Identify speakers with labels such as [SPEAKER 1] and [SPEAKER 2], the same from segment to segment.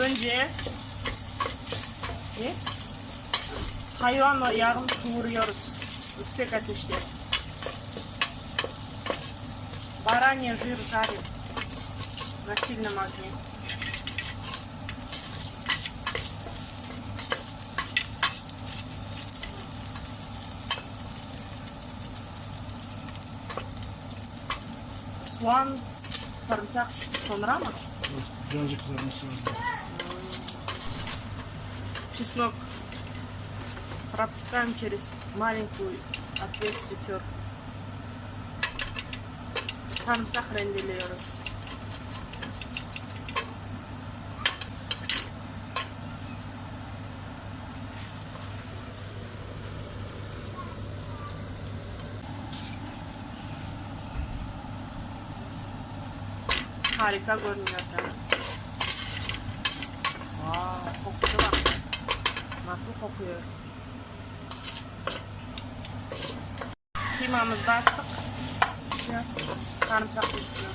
[SPEAKER 1] Önce hayvan yağını kavuruyoruz yüksek ateşte. Баранье жир жарим на сильном огне. Soğan, sarımsak sonra mı?
[SPEAKER 2] Birazcık kızarması lazım.
[SPEAKER 1] Чеснок пропускаем через маленькую отверстие терку. Sarımsak rendeliyoruz. Harika görünüyor tabii. Kokusu bak. Nasıl kokuyor? Kıymamızı da attık. Sarımsaklı üstüne.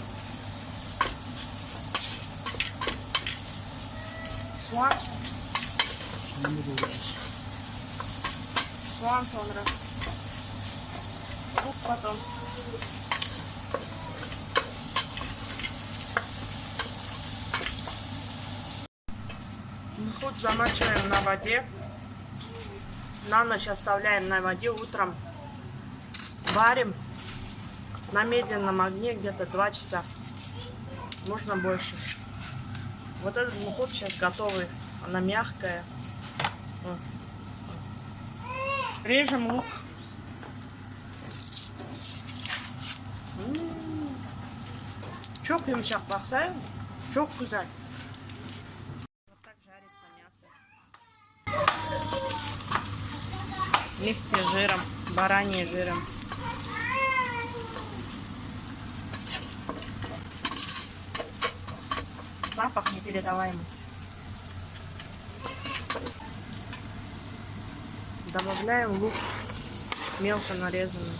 [SPEAKER 1] Soğan.
[SPEAKER 2] Soğanı da doğrayacağız.
[SPEAKER 1] Soğan sonra. Лук потом. Мхут замачиваем на воде. На ночь оставляем на воде. Утром варим на медленном огне где-то 2 часа. Можно больше. Вот этот мхут сейчас готовый. Она мягкая. Режем лук. Çok yumuşak baksana. Çok güzel. Вот так жарится мясо. Вместе с жиром, бараньим жиром. Запах непередаваемый. Добавляем лук мелко нарезанный.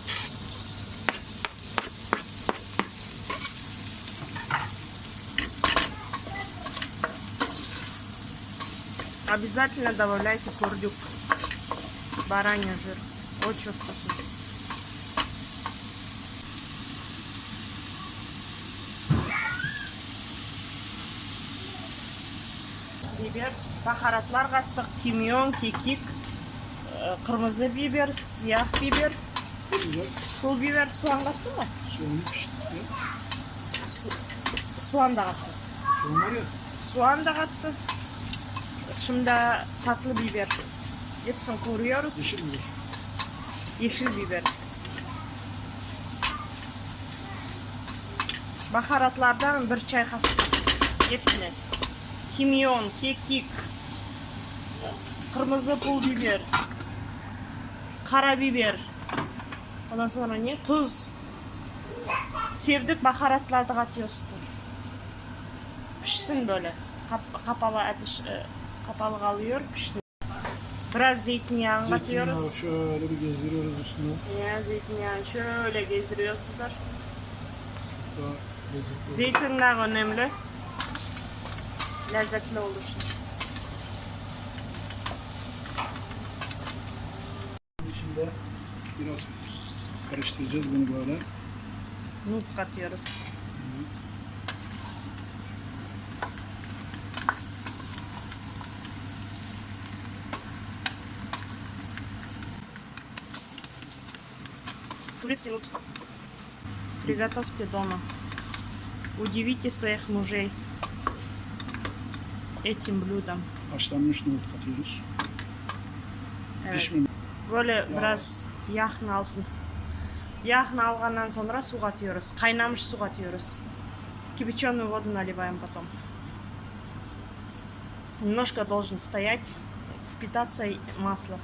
[SPEAKER 1] Обязательно добавляйте курдюк, бараний жир. Очень вкусно. Biber, baharatlar kattık. Kimyon, kekik, kırmızı biber, siyah biber, pul biber, soğan kattın mı?
[SPEAKER 2] Soğanı pişti.
[SPEAKER 1] Soğan da kattı.
[SPEAKER 2] Soğan var ya.
[SPEAKER 1] Soğan da kattı. Şimdi tatlı biber. Hepsini koruyoruz.
[SPEAKER 2] Yeşil biber.
[SPEAKER 1] Yeşil biber. Baharatlardan 1 çay kaşığı. Hepsini. Kimyon, kekik, kırmızı pul biber, karabiber. Ondan sonra ne? Tuz. Sevdik baharatları katıyoruz. Pişsin böyle. Kapalı ateş, kapalı kalıyor, pişsin. Biraz zeytinyağını katıyoruz.
[SPEAKER 2] Zeytinyağı şöyle bir gezdiriyoruz üstüne.
[SPEAKER 1] Ya zeytinyağını şöyle gezdiriyorsunuz.
[SPEAKER 2] Daha lezzetli olur.
[SPEAKER 1] Zeytinler önemli. Lezzetli olur.
[SPEAKER 2] İçinde biraz karıştıracağız bunu böyle.
[SPEAKER 1] Nut katıyoruz.
[SPEAKER 2] Evet.
[SPEAKER 1] Турецкий нут. Приготовьте дома. Удивите своих мужей этим блюдом.
[SPEAKER 2] Haşlanmış nohut katıyoruz.
[SPEAKER 1] Evet.
[SPEAKER 2] Pişmemiş.
[SPEAKER 1] Böyle biraz yağını alsın. Yağını alганdan sonra su katıyoruz. Kaynamış su katıyoruz. Кипяченую воду наливаем потом. Немножко должен стоять, впитаться масло.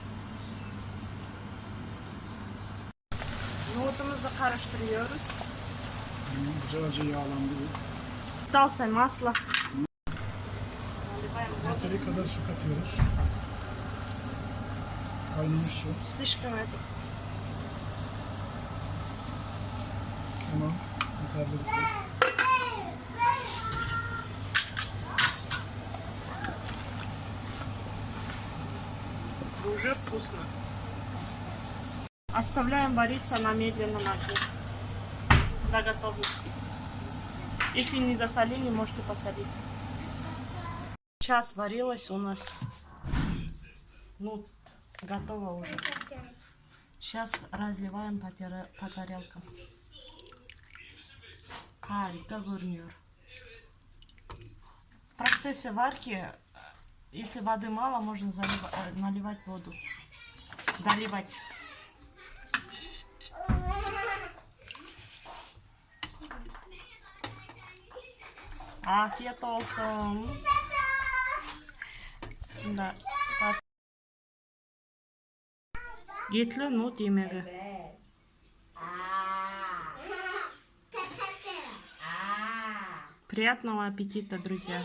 [SPEAKER 1] Nohutumuzu karıştırıyoruz.
[SPEAKER 2] Güzelce yağlandı bu.
[SPEAKER 1] Впитался масло.
[SPEAKER 2] Yeteri kadar su katıyoruz. Kaynamış su.
[SPEAKER 1] Слишком это.
[SPEAKER 2] Tamam. Yeterli bu.
[SPEAKER 1] Уже вкусно. Оставляем вариться на медленном огне до готовности. Если не досолили, можете посолить. Час варилась у нас. Ну, готово уже. Сейчас разливаем по тарелкам. Harika görünüyor. В процессе варки, если воды мало, можно наливать воду. Доливать. Afiyet olsun. Да. Етli нут yemeği. Приятного аппетита, друзья.